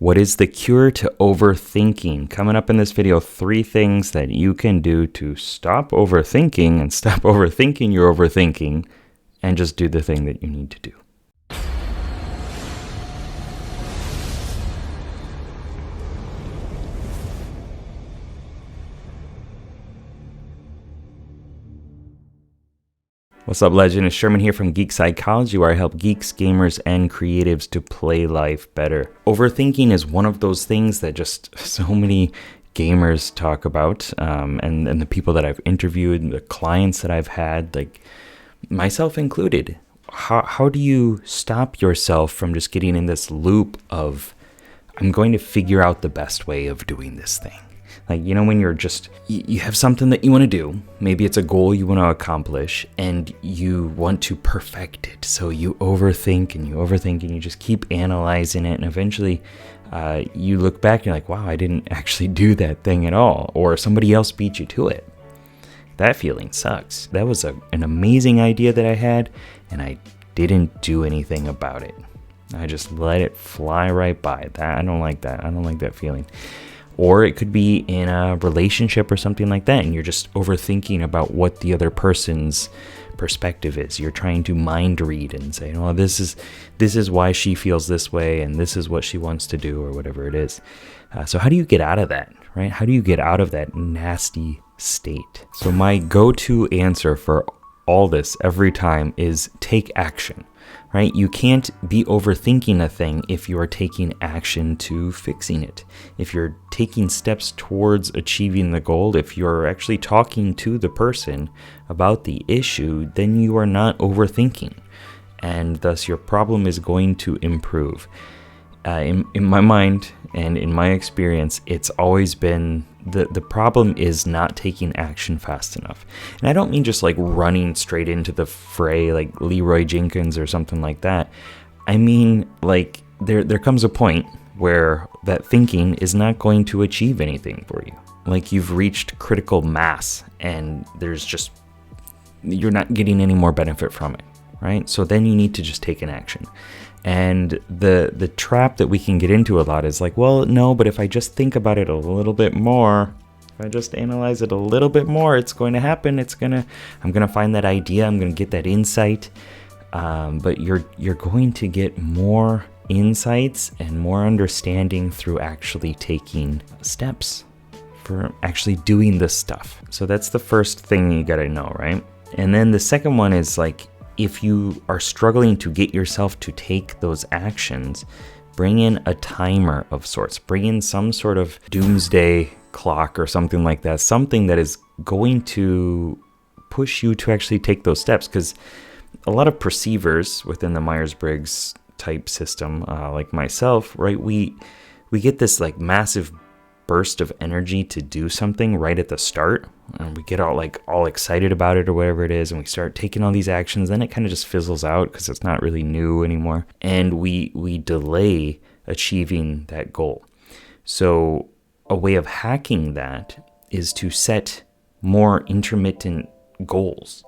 What is the cure to overthinking? Coming up in this video, 3 things that you can do to stop overthinking and stop overthinking your overthinking and just do the thing that you need to do. What's up, legend? It's Sherman here from Geek Psychology, where I help geeks, gamers, and creatives to play life better. Overthinking is one of those things that just so many gamers talk about, and the people that I've interviewed, the clients that I've had, like myself included. How do you stop yourself from just getting in this loop of, I'm going to figure out the best way of doing this thing? Like, you know, when you're just, you have something that you want to do, maybe it's a goal you want to accomplish, and you want to perfect it. So you overthink and you just keep analyzing it, and eventually you look back and you're like, wow, I didn't actually do that thing at all, or somebody else beat you to it. That feeling sucks. That was an amazing idea that I had, and I didn't do anything about it. I just let it fly right by. I don't like that. I don't like that feeling. Or it could be in a relationship or something like that, and you're just overthinking about what the other person's perspective is. You're trying to mind read and say, oh, this is why she feels this way, and this is what she wants to do, or whatever it is. So how do you get out of that, right? How do you get out of that nasty state? So my go-to answer for all this every time is take action. Right? You can't be overthinking a thing if you are taking action to fixing it. If you're taking steps towards achieving the goal, if you're actually talking to the person about the issue, then you are not overthinking. And thus your problem is going to improve. In my mind and in my experience, it's always been the problem is not taking action fast enough. And I don't mean just like running straight into the fray like Leroy Jenkins or something like that. I mean, like there comes a point where that thinking is not going to achieve anything for you. Like you've reached critical mass and you're not getting any more benefit from it, right? So then you need to just take an action. And the trap that we can get into a lot is like, well, no, but if I just think about it a little bit more, if I just analyze it a little bit more, it's going to happen. I'm going to find that idea. I'm going to get that insight. But you're going to get more insights and more understanding through actually taking steps for actually doing this stuff. So that's the first thing you got to know, right? And then the second one is like, if you are struggling to get yourself to take those actions, bring in a timer of sorts. Bring in some sort of doomsday clock or something like that. Something that is going to push you to actually take those steps. Because a lot of perceivers within the Myers-Briggs type system, like myself, right, we get this like massive burst of energy to do something right at the start, and we get all excited about it or whatever it is, and we start taking all these actions. Then it kind of just fizzles out because it's not really new anymore, and we delay achieving that goal. So a way of hacking that is to set more intermittent goals,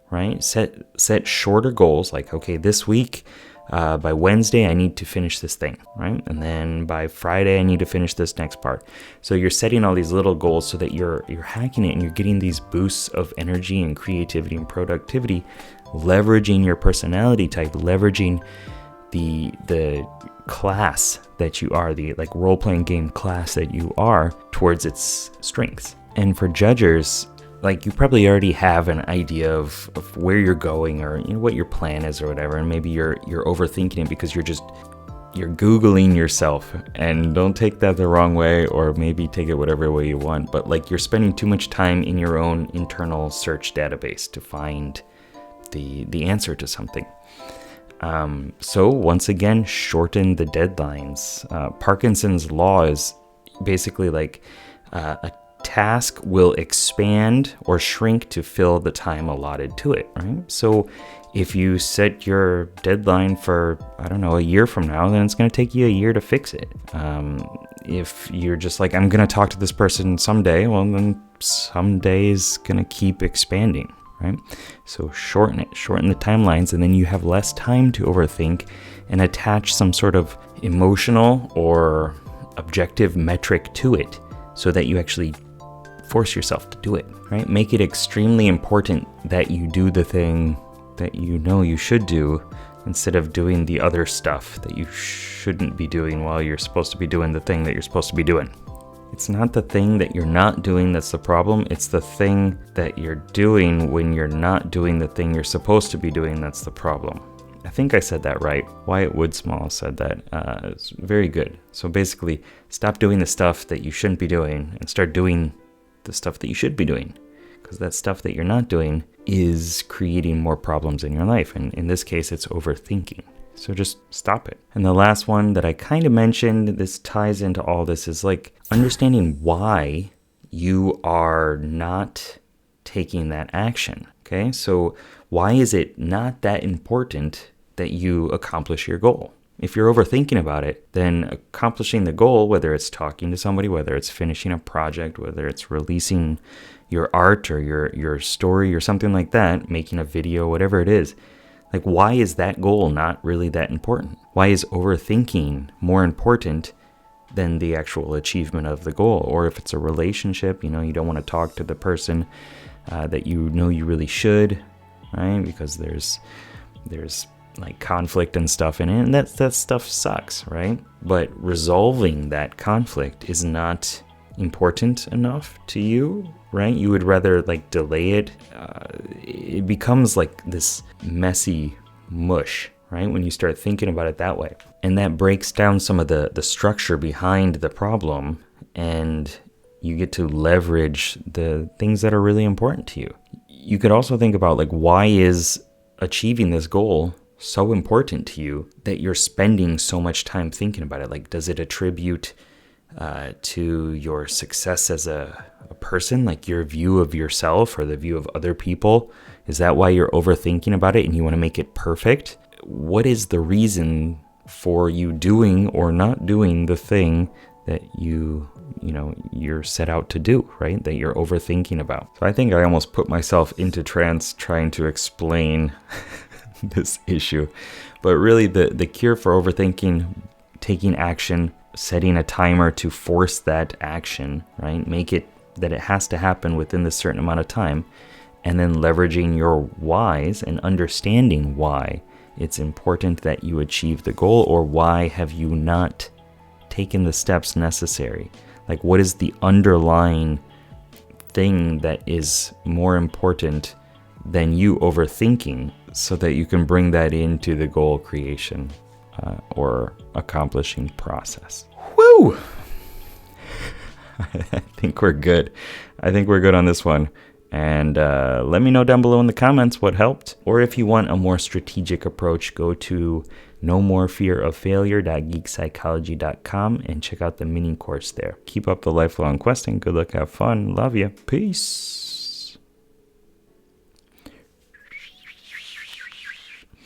right? Set shorter goals, like, okay, this week by Wednesday, I need to finish this thing, right? And then by Friday, I need to finish this next part. So you're setting all these little goals so that you're hacking it, and you're getting these boosts of energy and creativity and productivity, leveraging your personality type, leveraging the class that you are, the like role-playing game class that you are, towards its strengths. And for judgers, like you probably already have an idea of where you're going, or you know what your plan is or whatever, and maybe you're overthinking it because you're Googling yourself. And don't take that the wrong way, or maybe take it whatever way you want, but like you're spending too much time in your own internal search database to find the answer to something. So once again, shorten the deadlines. Parkinson's law is basically like a task will expand or shrink to fill the time allotted to it, right? So if you set your deadline for, I don't know, a year from now, then it's going to take you a year to fix it. If you're just like, I'm going to talk to this person someday, well, then someday is going to keep expanding, right? So shorten the timelines, and then you have less time to overthink and attach some sort of emotional or objective metric to it so that you actually force yourself to do it, right? Make it extremely important that you do the thing that you know you should do instead of doing the other stuff that you shouldn't be doing while you're supposed to be doing the thing that you're supposed to be doing. It's not the thing that you're not doing that's the problem. It's the thing that you're doing when you're not doing the thing you're supposed to be doing that's the problem. I think I said that right. Wyatt Woodsmall said that. It's very good. So basically, stop doing the stuff that you shouldn't be doing and start doing the stuff that you should be doing. Because that stuff that you're not doing is creating more problems in your life. And in this case, it's overthinking. So just stop it. And the last one that I kind of mentioned, this ties into all this, is like understanding why you are not taking that action. Okay, so why is it not that important that you accomplish your goal? If you're overthinking about it, then accomplishing the goal, whether it's talking to somebody, whether it's finishing a project, whether it's releasing your art or your story or something like that, making a video, whatever it is, like why is that goal not really that important? Why is overthinking more important than the actual achievement of the goal? Or if it's a relationship, you don't want to talk to the person that you know you really should, right? Because there's like conflict and stuff in it, and that stuff sucks, right? But resolving that conflict is not important enough to you, right? You would rather like delay it. It becomes like this messy mush, right? When you start thinking about it that way. And that breaks down some of the structure behind the problem, and you get to leverage the things that are really important to you. You could also think about like, why is achieving this goal so important to you that you're spending so much time thinking about it? Like, does it attribute to your success as a person, like your view of yourself or the view of other people? Is that why you're overthinking about it and you want to make it perfect? What is the reason for you doing or not doing the thing that you're set out to do, right? That you're overthinking about. So I think I almost put myself into trance trying to explain this issue. But really the cure for overthinking, taking action, setting a timer to force that action, right? Make it that it has to happen within this certain amount of time, and then leveraging your whys and understanding why it's important that you achieve the goal, or why have you not taken the steps necessary? Like, what is the underlying thing that is more important than you overthinking, so that you can bring that into the goal creation or accomplishing process. Woo! I think we're good. I think we're good on this one. And let me know down below in the comments what helped. Or if you want a more strategic approach, go to nomorefearoffailure.geekpsychology.com and check out the mini course there. Keep up the lifelong questing. Good luck, have fun. Love you. Peace.